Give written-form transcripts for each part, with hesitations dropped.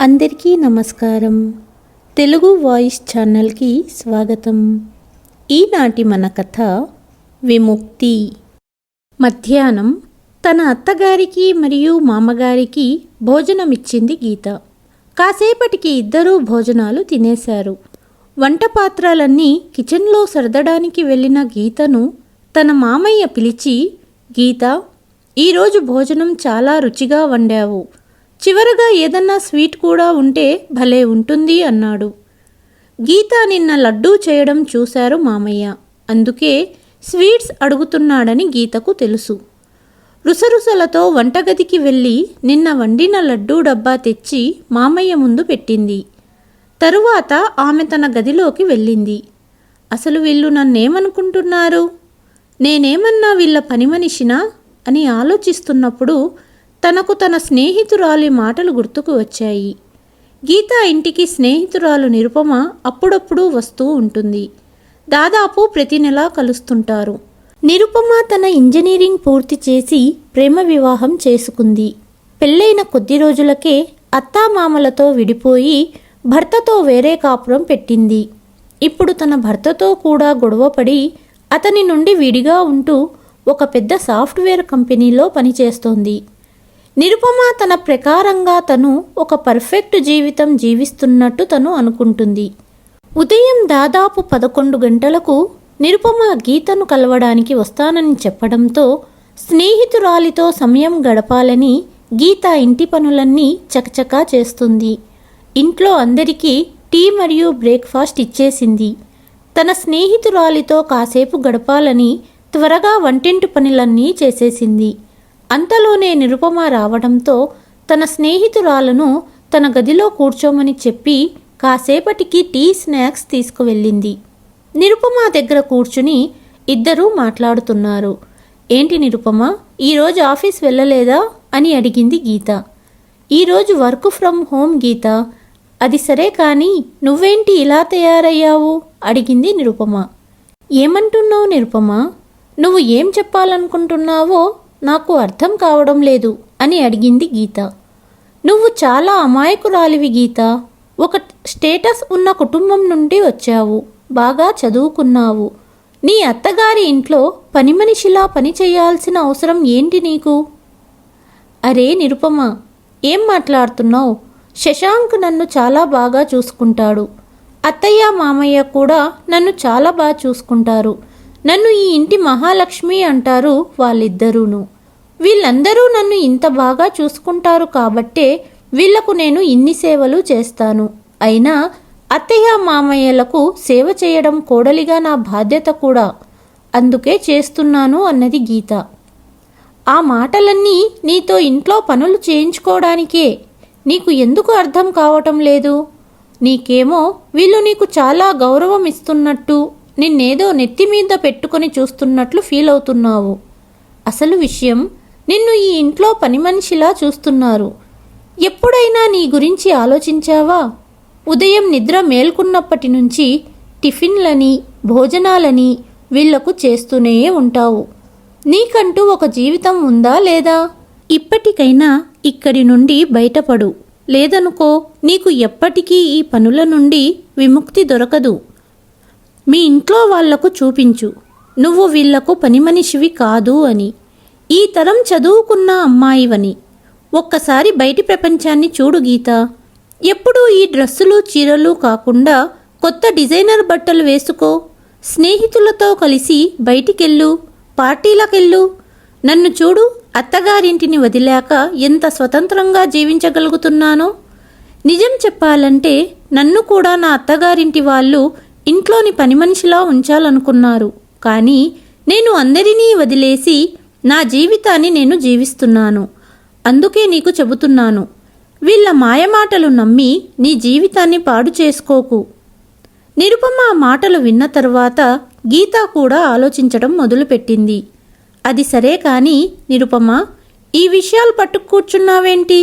అందరికీ నమస్కారం. తెలుగు వాయిస్ ఛానల్కి స్వాగతం. ఈనాటి మన కథ విముక్తి. మధ్యాహ్నం తన అత్తగారికి మరియు మామగారికి భోజనమిచ్చింది గీత. కాసేపటికి ఇద్దరూ భోజనాలు తినేశారు. వంట పాత్రలన్నీ కిచెన్లో సర్దడానికి వెళ్ళిన గీతను తన మామయ్య పిలిచి, గీత, ఈరోజు భోజనం చాలా రుచిగా వండావు. చివరగా ఏదన్నా స్వీట్ కూడా ఉంటే భలే ఉంటుంది అన్నాడు. గీత నిన్న లడ్డూ చేయడం చూశారు మామయ్య. అందుకే స్వీట్స్ అడుగుతున్నాడని గీతకు తెలుసు. రుసరుసలతో వంటగదికి వెళ్ళి నిన్న వండిన లడ్డూ డబ్బా తెచ్చి మామయ్య ముందు పెట్టింది. తరువాత ఆమె తన గదిలోకి వెళ్ళింది. అసలు వీళ్ళు నన్నేమనుకుంటున్నారు? నేనేమన్నా వీళ్ళ పని మనిషినా అని ఆలోచిస్తున్నప్పుడు తనకు తన స్నేహితురాలి మాటలు గుర్తుకు వచ్చాయి. గీత ఇంటికి స్నేహితురాలు నిరుపమ అప్పుడప్పుడు వస్తూ ఉంటుంది. దాదాపు ప్రతి నెలా కలుస్తుంటారు. నిరుపమ తన ఇంజనీరింగ్ పూర్తి చేసి ప్రేమ వివాహం చేసుకుంది. పెళ్ళైన కొద్ది రోజులకే అత్తామామలతో విడిపోయి భర్తతో వేరే కాపురం పెట్టింది. ఇప్పుడు తన భర్తతో కూడా గొడవపడి అతని నుండి విడిగా ఉంటూ ఒక పెద్ద సాఫ్ట్వేర్ కంపెనీలో పనిచేస్తోంది. నిరుపమ తన ప్రకారంగా తను ఒక పర్ఫెక్ట్ జీవితం జీవిస్తున్నట్టు తను అనుకుంటుంది. ఉదయం దాదాపు 11 గంటలకు నిరుపమ గీతను కలవడానికి వస్తానని చెప్పడంతో స్నేహితురాలితో సమయం గడపాలని గీత ఇంటి పనులన్నీ చకచకా చేస్తుంది. ఇంట్లో అందరికీ టీ మరియు బ్రేక్ఫాస్ట్ ఇచ్చేసింది. తన స్నేహితురాలితో కాసేపు గడపాలని త్వరగా వంటింటి పనులన్నీ చేసేసింది. అంతలోనే నిరుపమ రావడంతో తన స్నేహితురాలను తన గదిలో కూర్చోమని చెప్పి కాసేపటికి టీ స్నాక్స్ తీసుకువెళ్ళింది. నిరుపమ దగ్గర కూర్చుని ఇద్దరూ మాట్లాడుతున్నారు. ఏంటి నిరుపమ, ఈరోజు ఆఫీస్ వెళ్ళలేదా అని అడిగింది గీత. ఈరోజు వర్క్ ఫ్రమ్ హోమ్ గీత. అది సరే కానీ నువ్వేంటి ఇలా తయారయ్యావు అడిగింది నిరుపమ. ఏమంటున్నావు నిరుపమ? నువ్వు ఏం చెప్పాలనుకుంటున్నావో నాకు అర్థం కావడం లేదు అని అడిగింది గీత. నువ్వు చాలా అమాయకురాలివి గీత. ఒక స్టేటస్ ఉన్న కుటుంబం నుండి వచ్చావు. బాగా చదువుకున్నావు. నీ అత్తగారి ఇంట్లో పని మనిషిలా పని చేయాల్సిన అవసరం ఏంటి నీకు? అరే నిరుపమ, ఏం మాట్లాడుతున్నావు? శశాంక్ నన్ను చాలా బాగా చూసుకుంటాడు. అత్తయ్య మామయ్య కూడా నన్ను చాలా బాగా చూసుకుంటారు. నన్ను ఈ ఇంటి మహాలక్ష్మి అంటారు వాళ్ళిద్దరూను. వీళ్ళందరూ నన్ను ఇంత బాగా చూసుకుంటారు కాబట్టే వీళ్లకు నేను ఇన్ని సేవలు చేస్తాను. అయినా అత్తయ్య మామయ్యలకు సేవ చేయడం కోడలిగా నా బాధ్యత కూడా. అందుకే చేస్తున్నాను అన్నది గీత. ఆ మాటలన్నీ నీతో ఇంట్లో పనులు చేయించుకోవడానికే. నీకు ఎందుకు అర్థం కావటం లేదు? నీకేమో వీళ్ళు నీకు చాలా గౌరవం ఇస్తున్నట్టు, నిన్నేదో నెత్తి మీద పెట్టుకొని చూస్తున్నట్లు ఫీల్ అవుతున్నావు. అసలు విషయం, నిన్ను ఈ ఇంట్లో పని మనిషిలా చూస్తున్నారు. ఎప్పుడైనా నీ గురించి ఆలోచించావా? ఉదయం నిద్ర మేల్కొన్నప్పటి నుంచి టిఫిన్లని, భోజనాలని వీళ్లకు చేస్తూనే ఉంటావు. నీకంటూ ఒక జీవితం ఉందా లేదా? ఇప్పటికైనా ఇక్కడి నుండి బయటపడు. లేదనుకో నీకు ఎప్పటికీ ఈ పనుల నుండి విముక్తి దొరకదు. మీ ఇంట్లో వాళ్లకు చూపించు నువ్వు వీళ్లకు పని మనిషివి కాదు అని. ఈ తరం చదువుకున్న అమ్మాయివని. ఒక్కసారి బయటి ప్రపంచాన్ని చూడు గీత. ఎప్పుడూ ఈ డ్రెస్సులు చీరలు కాకుండా కొత్త డిజైనర్ బట్టలు వేసుకో. స్నేహితులతో కలిసి బయటికెళ్ళు, పార్టీలకెళ్ళు. నన్ను చూడు, అత్తగారింటిని వదిలాక ఎంత స్వతంత్రంగా జీవించగలుగుతున్నానో. నిజం చెప్పాలంటే నన్ను కూడా నా అత్తగారింటి వాళ్ళు ఇంట్లోని పని మనిషిలా ఉంచాలనుకున్నారు. కానీ నేను అందరినీ వదిలేసి నా జీవితాన్ని నేను జీవిస్తున్నాను. అందుకే నీకు చెబుతున్నాను, వీళ్ళ మాయమాటలు నమ్మి నీ జీవితాన్ని పాడు చేసుకోకు. నిరుపమ ఆ మాటలు విన్న తర్వాత గీత కూడా ఆలోచించడం మొదలుపెట్టింది. అది సరే కానీ నిరుపమ, ఈ విషయాలు పట్టుకు కూర్చున్నావేంటి?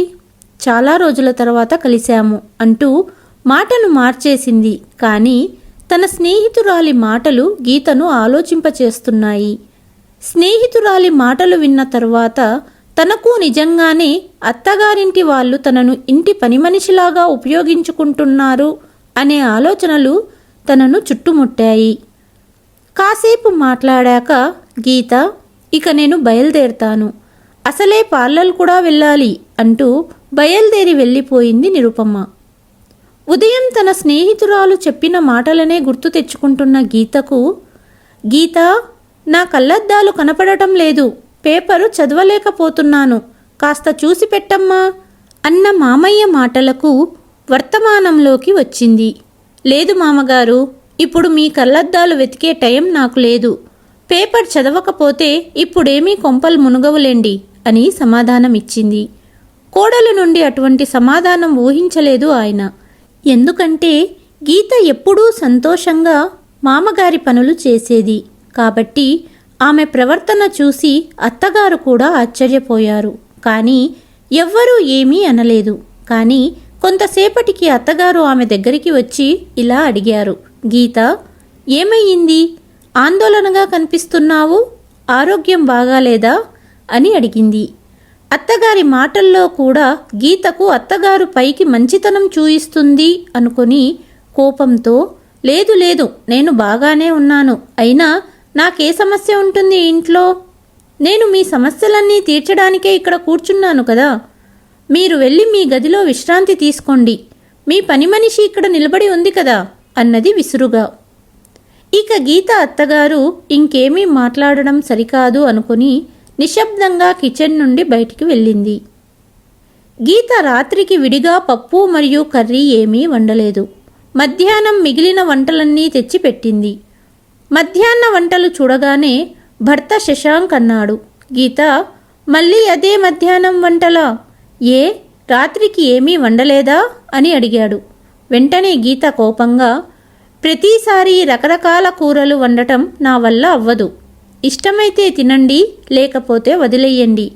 చాలా రోజుల తర్వాత కలిశాము అంటూ మాటను మార్చేసింది. కానీ తన స్నేహితురాలి మాటలు గీతను ఆలోచింపచేస్తున్నాయి. స్నేహితురాలి మాటలు విన్న తరువాత తనకు నిజంగానే అత్తగారింటి వాళ్ళు తనను ఇంటి పని మనిషిలాగా ఉపయోగించుకుంటున్నారు అనే ఆలోచనలు తనను చుట్టుముట్టాయి. కాసేపు మాట్లాడాక, గీత, ఇక నేను బయలుదేరతాను, అసలే పార్లర్ కూడా వెళ్ళాలి అంటూ బయలుదేరి వెళ్ళిపోయింది నిరుపమ. ఉదయం తన స్నేహితురాలు చెప్పిన మాటలనే గుర్తు తెచ్చుకుంటున్న గీతకు, గీత, నా కళ్ళద్దాలు కనపడటం లేదు, పేపరు చదవలేకపోతున్నాను, కాస్త చూసి పెట్టమ్మా అన్న మామయ్య మాటలకు వర్తమానంలోకి వచ్చింది. లేదు మామగారు, ఇప్పుడు మీ కళ్ళద్దాలు వెతికే టైం నాకు లేదు, పేపర్ చదవకపోతే ఇప్పుడేమీ కొంపలు మునుగవులేండి అని సమాధానమిచ్చింది. కోడలు నుండి అటువంటి సమాధానం ఊహించలేదు ఆయన. ఎందుకంటే గీత ఎప్పుడూ సంతోషంగా మామగారి పనులు చేసేది కాబట్టి ఆమె ప్రవర్తన చూసి అత్తగారు కూడా ఆశ్చర్యపోయారు. కానీ ఎవ్వరూ ఏమీ అనలేదు. కానీ కొంతసేపటికి అత్తగారు ఆమె దగ్గరికి వచ్చి ఇలా అడిగారు, గీత, ఏమయ్యింది? ఆందోళనగా కనిపిస్తున్నావు, ఆరోగ్యం బాగాలేదా అని అడిగింది. అత్తగారి మాటల్లో కూడా గీతకు అత్తగారు పైకి మంచితనం చూయిస్తుంది అనుకొని కోపంతో, లేదు లేదు, నేను బాగానే ఉన్నాను, అయినా నాకే సమస్య ఉంటుంది ఇంట్లో? నేను మీ సమస్యలన్నీ తీర్చడానికే ఇక్కడ కూర్చున్నాను కదా, మీరు వెళ్ళి మీ గదిలో విశ్రాంతి తీసుకోండి, మీ పని మనిషి ఇక్కడ నిలబడి ఉంది కదా అన్నది విసురుగా. ఇక గీత అత్తగారు ఇంకేమీ మాట్లాడడం సరికాదు అనుకుని నిశ్శబ్దంగా కిచెన్ నుండి బయటికి వెళ్ళింది. గీత రాత్రికి విడిగా పప్పు మరియు కర్రీ ఏమీ వండలేదు. మధ్యాహ్నం మిగిలిన వంటలన్నీ తెచ్చిపెట్టింది. మధ్యాహ్న వంటలు చూడగానే భర్త శశాంక్ అన్నాడు, గీత, మళ్ళీ అదే మధ్యాహ్నం వంటలా? ఏ, రాత్రికి ఏమీ వండలేదా అని అడిగాడు. వెంటనే గీత కోపంగా, ప్రతిసారి రకరకాల కూరలు వండటం నా వల్ల అవ్వదు, ఇష్టమైతే తినండి, లేకపోతే వదిలేయండి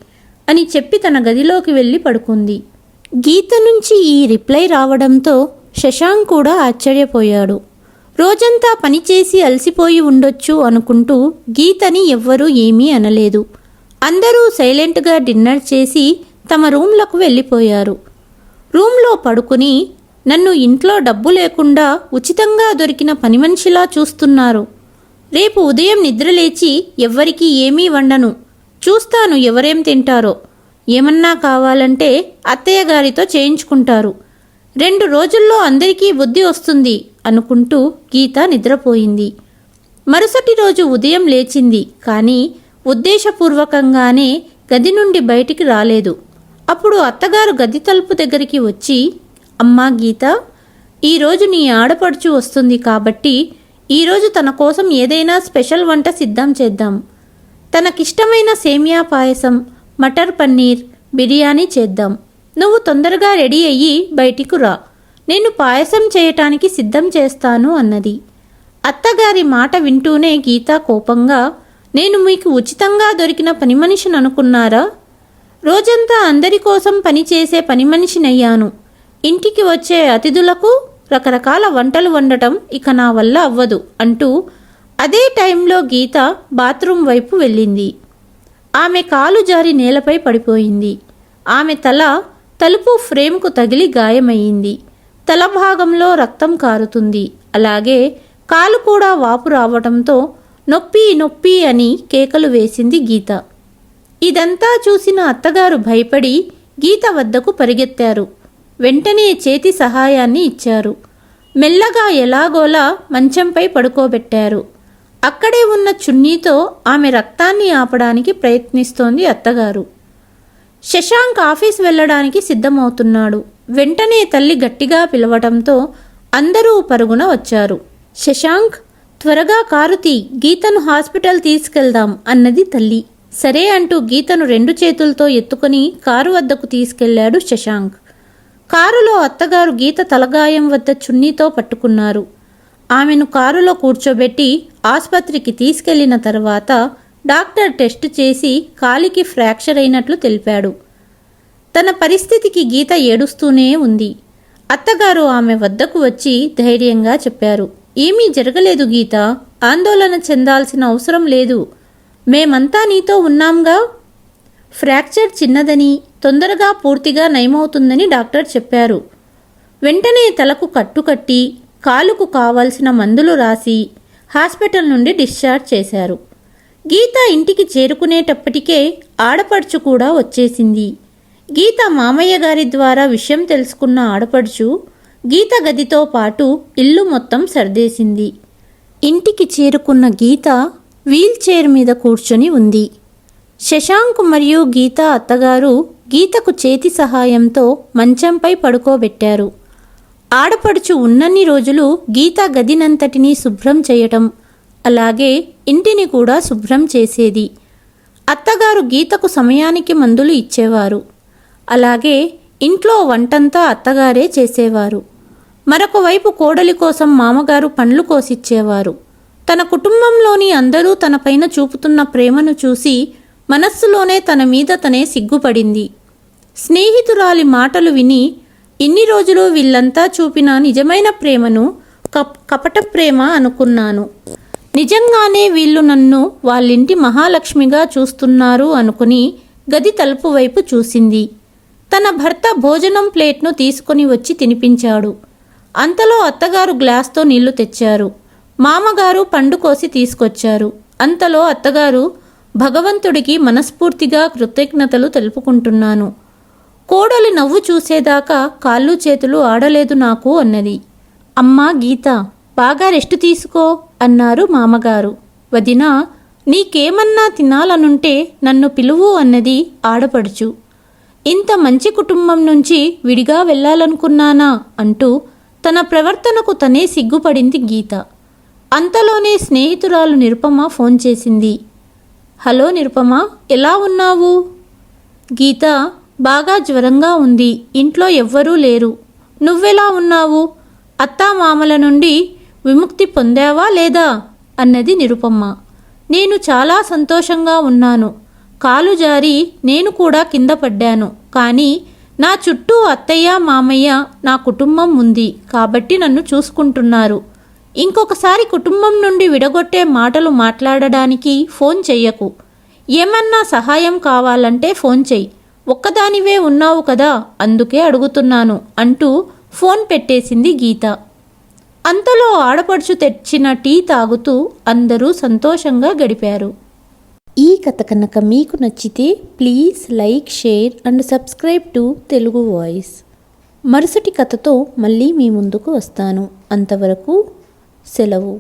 అని చెప్పి తన గదిలోకి వెళ్ళి పడుకుంది. గీత నుంచి ఈ రిప్లై రావడంతో శశాంక్ కూడా ఆశ్చర్యపోయాడు. రోజంతా పనిచేసి అలసిపోయి ఉండొచ్చు అనుకుంటూ గీతని ఎవ్వరూ ఏమీ అనలేదు. అందరూ సైలెంట్గా డిన్నర్ చేసి తమ రూమ్లకు వెళ్ళిపోయారు. రూమ్లో పడుకుని, నన్ను ఇంట్లో డబ్బు లేకుండా ఉచితంగా దొరికిన పని మనిషిలా చూస్తున్నారు, రేపు ఉదయం నిద్రలేచి ఎవ్వరికీ ఏమీ వండను, చూస్తాను ఎవరేం తింటారో, ఏమన్నా కావాలంటే అత్తయ్య గారితో చేయించుకుంటారు, 2 రోజుల్లో అందరికీ బుద్ధి వస్తుంది అనుకుంటూ గీత నిద్రపోయింది. మరుసటి రోజు ఉదయం లేచింది, కానీ ఉద్దేశపూర్వకంగానే గది నుండి బయటికి రాలేదు. అప్పుడు అత్తగారు గది తలుపు దగ్గరికి వచ్చి, అమ్మా గీత, ఈరోజు నీ ఆడపడుచు వస్తుంది కాబట్టి ఈరోజు తన కోసం ఏదైనా స్పెషల్ వంట సిద్ధం చేద్దాం. తనకిష్టమైన సేమియా పాయసం, మటర్ పన్నీర్, బిర్యానీ చేద్దాం. నువ్వు తొందరగా రెడీ అయ్యి బయటికి రా, నేను పాయసం చేయటానికి సిద్ధం చేస్తాను అన్నది. అత్తగారి మాట వింటూనే గీత కోపంగా, నేను మీకు ఉచితంగా దొరికిన పని మనిషిని అనుకున్నారా? రోజంతా అందరి కోసం పనిచేసే పని మనిషినయ్యాను. ఇంటికి వచ్చే అతిథులకు రకరకాల వంటలు వండటం ఇక నా వల్ల అవ్వదు అంటూ అదే టైంలో గీత బాత్రూం వైపు వెళ్ళింది. ఆమె కాలు జారి నేలపై పడిపోయింది. ఆమె తల తలుపు ఫ్రేమ్కు తగిలి గాయమయ్యింది. తల భాగంలో రక్తం కారుతుంది. అలాగే కాలు కూడా వాపు రావడంతో నొప్పి నొప్పి అని కేకలు వేసింది గీత. ఇదంతా చూసిన అత్తగారు భయపడి గీత వద్దకు పరిగెత్తారు. వెంటనే చేతి సహాయాన్ని ఇచ్చారు. మెల్లగా ఎలాగోలా మంచంపై పడుకోబెట్టారు. అక్కడే ఉన్న చున్నీతో ఆమె రక్తాన్ని ఆపడానికి ప్రయత్నిస్తోంది అత్తగారు. శశాంక్ ఆఫీస్ వెళ్ళడానికి సిద్ధమవుతున్నాడు. వెంటనే తల్లి గట్టిగా పిలవటంతో అందరూ పరుగున వచ్చారు. శశాంక్, త్వరగా కారు తీ, గీతను హాస్పిటల్ తీసుకెళ్దాం అన్నది తల్లి. సరే అంటూ గీతను 2 చేతులతో ఎత్తుకుని కారు వద్దకు తీసుకెళ్లాడు శశాంక్. కారులో అత్తగారు గీత తలగాయం వద్ద చున్నీతో పట్టుకున్నారు. ఆమెను కారులో కూర్చోబెట్టి ఆసుపత్రికి తీసుకెళ్లిన తర్వాత డాక్టర్ టెస్ట్ చేసి కాలికి ఫ్రాక్చర్ అయినట్లు తెలిపాడు. తన పరిస్థితికి గీత ఏడుస్తూనే ఉంది. అత్తగారు ఆమె వద్దకు వచ్చి ధైర్యంగా చెప్పారు, ఏమీ జరగలేదు గీత, ఆందోళన చెందాల్సిన అవసరం లేదు, మేమంతా నీతో ఉన్నాంగా. ఫ్రాక్చర్ చిన్నదని, తొందరగా పూర్తిగా నయమవుతుందని డాక్టర్ చెప్పారు. వెంటనే తలకు కట్టుకట్టి కాలుకు కావాల్సిన మందులు రాసి హాస్పిటల్ నుండి డిశ్చార్జ్ చేశారు. గీత ఇంటికి చేరుకునేటప్పటికే ఆడపడుచు కూడా వచ్చేసింది. గీత మామయ్య గారి ద్వారా విషయం తెలుసుకున్న ఆడపడుచు గీత గదితో పాటు ఇల్లు మొత్తం సర్దేసింది. ఇంటికి చేరుకున్న గీత వీల్ చైర్ మీద కూర్చొని ఉంది. శశాంక్ మరియు గీత అత్తగారు గీతకు చేతి సహాయంతో మంచంపై పడుకోబెట్టారు. ఆడపడుచు ఉన్నన్ని రోజులు గీత గదినంతటినీ శుభ్రం చేయటం, అలాగే ఇంటిని కూడా శుభ్రం చేసేది. అత్తగారు గీతకు సమయానికి మందులు ఇచ్చేవారు. అలాగే ఇంట్లో వంటంతా అత్తగారే చేసేవారు. మరొక వైపు కోడలి కోసం మామగారు పండ్లు కోసిచ్చేవారు. తన కుటుంబంలోని అందరూ తనపైన చూపుతున్న ప్రేమను చూసి మనస్సులోనే తన మీద తనే సిగ్గుపడింది. స్నేహితురాలి మాటలు విని ఇన్ని రోజులు వీళ్ళంతా చూపిన నిజమైన ప్రేమను కపట ప్రేమ అనుకున్నాను. నిజంగానే వీళ్ళు నన్ను వాళ్ళింటి మహాలక్ష్మిగా చూస్తున్నారు అనుకుని గది తలుపు వైపు చూసింది. తన భర్త భోజనం ప్లేట్ను తీసుకొని వచ్చి తినిపించాడు. అంతలో అత్తగారు గ్లాస్తో నీళ్లు తెచ్చారు. మామగారు పండు కోసి తీసుకొచ్చారు. అంతలో అత్తగారు, భగవంతుడికి మనస్ఫూర్తిగా కృతజ్ఞతలు తెలుపుకుంటున్నాను. కోడలి నవ్వు చూసేదాకా కాళ్ళు చేతులు ఆడలేదు నాకు అన్నది. అమ్మా గీత, బాగా రెస్ట్ తీసుకో అన్నారు మామగారు. వదినా, నీకేమన్నా తినాలనుంటే నన్ను పిలువు అన్నది ఆడపడుచు. ఇంత మంచి కుటుంబం నుంచి విడిగా వెళ్ళాలనుకున్నానా అంటూ తన ప్రవర్తనకు తనే సిగ్గుపడింది గీత. అంతలోనే స్నేహితురాలు నిరుపమ ఫోన్ చేసింది. హలో నిరుపమ, ఎలా ఉన్నావు? గీత, బాగా జ్వరంగా ఉంది. ఇంట్లో ఎవ్వరూ లేరు. నువ్వెలా ఉన్నావు? అత్తామామల నుండి విముక్తి పొందావా లేదా అన్నది నిరుపమ్మ. నేను చాలా సంతోషంగా ఉన్నాను. కాలు జారి నేను కూడా కింద పడ్డాను. కానీ నా చుట్టూ అత్తయ్య మామయ్య నా కుటుంబం ఉంది కాబట్టి నన్ను చూసుకుంటున్నారు. ఇంకొకసారి కుటుంబం నుండి విడగొట్టే మాటలు మాట్లాడడానికి ఫోన్ చెయ్యకు. ఏమన్నా సహాయం కావాలంటే ఫోన్ చెయ్యి. ఒక్కదానివే ఉన్నావు కదా, అందుకే అడుగుతున్నాను అంటూ ఫోన్ పెట్టేసింది గీత. అంతలో ఆడపడుచు తెచ్చిన టీ తాగుతూ అందరూ సంతోషంగా గడిపారు. ఈ కథ కనుక మీకు నచ్చితే please like, share and subscribe to Telugu voice. మరుసటి కథతో మళ్ళీ మీ ముందుకు వస్తాను. అంతవరకు సెలవు.